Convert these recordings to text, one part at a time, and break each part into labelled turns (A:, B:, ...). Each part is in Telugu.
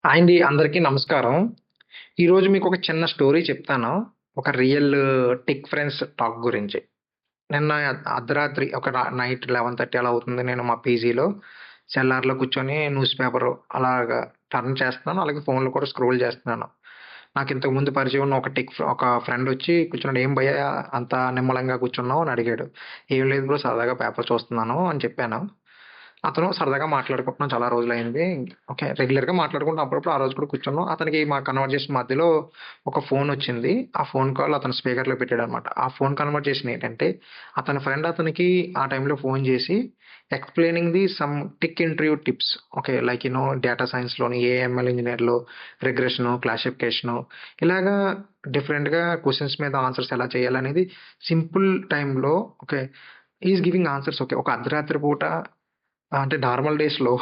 A: అండి అందరికీ నమస్కారం. ఈరోజు మీకొక చిన్న స్టోరీ చెప్తాను. ఒక రియల్ టెక్ ఫ్రెండ్స్ టాక్ గురించి. నిన్న అర్ధరాత్రి ఒక నైట్ 11:30 అలా అవుతుంది. నేను మా పీజీలో సెల్లార్‌లో కూర్చొని న్యూస్ పేపరు అలాగా టర్న్ చేస్తున్నాను. అలాగే ఫోన్‌లో కూడా స్క్రోల్ చేస్తున్నాను. నాకు ఇంతకు ముందు పరిచయం ఉన్న ఒక ఫ్రెండొచ్చి కూర్చున్నాడు. "ఏం భయ్యా అంత నిమ్మలంగా కూర్చున్నావు?" అని అడిగాడు. "ఏం లేదు బ్రో సరదాగా పేపర్ చూస్తున్నాను" అని చెప్పాను. అతను సరదాగా మాట్లాడుకుంటున్నాం చాలా రోజులయింది. ఓకే. రెగ్యులర్‌గా మాట్లాడుకుంటాం అప్పుడప్పుడు. ఆ రోజు కూడా కూర్చున్నాం. అతనికి మా కన్వర్జేషన్ మధ్యలో ఒక ఫోనొచ్చింది. ఆ ఫోన్ కాల్ అతను స్పీకర్‌లో పెట్టాడనమాట. ఆ ఫోన్ కన్వర్జేషన్ ఏంటంటే, అతని ఫ్రెండ్ అతనికి ఆ టైంలో ఫోన్ చేసి explaining some tech interview tips. Okay. Like data సైన్స్‌లోని ఏఎంఎల్ ఇంజినియర్‌లో రిగ్రెషను, క్లాసిఫికేషను ఇలాగా డిఫరెంట్‌గా క్వెషన్స్ మీద ఆన్సర్స్ ఎలా చేయాలనేది సింపుల్ టైమ్‌లో okay. He is giving answers okay. ఒక అర్ధరాత్రి పూట అంటే నార్మల్ డేస్‌లో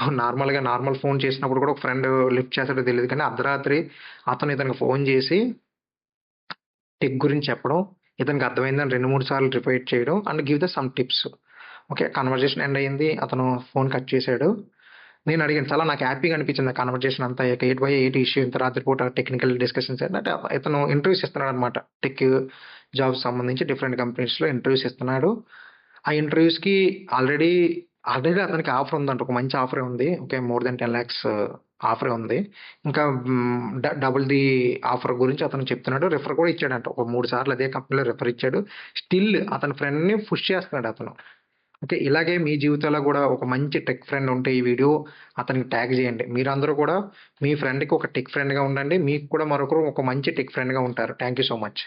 A: నార్మల్ ఫోన్ చేసినప్పుడు కూడా ఒక ఫ్రెండ్ లిఫ్ట్ చేస్తాడో తెలీదు కానీ, అర్ధరాత్రి అతను ఇతనికి ఫోన్ చేసి టెక్ గురించి చెప్పడం, ఇతనికి అర్థమైందని 2, 3 సార్లు రిపీట్ చేయడం and give some tips. Okay. Conversation end అయింది. అతను ఫోన్ కట్ చేసాడు. నేను అడిగాను. చాలా నాకు హ్యాపీగా అనిపించింది ఆ కన్వర్జేషన్ అంతా అయ్యాక. ఏంటి భయ్యా ఏంటి ఇష్యూ ఇంత రాత్రి పూట టెక్నికల్ డిస్కషన్స్ అంటే ఇతను ఇంటర్వ్యూస్ ఇస్తున్నాడనమాట. టెక్ జాబ్స్ సంబంధించి డిఫరెంట్ కంపెనీస్‌లో ఇంటర్వ్యూస్ ఇస్తున్నాడు. ఆ ఇంటర్వ్యూస్‌కి ఆల్రెడీ, ఆల్రెడీ అతనికి ఆఫర్ ఉందంట. ఒక మంచి ఆఫరే ఉంది. ఓకే. మోర్ థాన్ 10,00,000 ఆఫరే ఉంది. ఇంకా డబుల్ ది ఆఫర్ గురించి అతను చెప్తున్నాడు. రిఫర్ కూడా ఇచ్చాడంట. ఒక 3 సార్లు అదే కంపెనీలో రిఫర్ ఇచ్చాడు. స్టిల్ అతని ఫ్రెండ్‌ని పుష్ చేస్తున్నాడు అతను. ఓకే. ఇలాగే మీ జీవితంలో గూడా ఒక మంచి టెక్ ఫ్రెండ్ ఉంటే ఈ వీడియో అతనికి ట్యాగ్ చేయండి. మీరందరూ కూడా మీ ఫ్రెండ్‌కి ఒక టెక్ ఫ్రెండ్‌గా ఉండండి. మీకు కూడా మరొకరు ఒక మంచి టెక్ ఫ్రెండ్‌గా ఉంటారు. Thank you so much.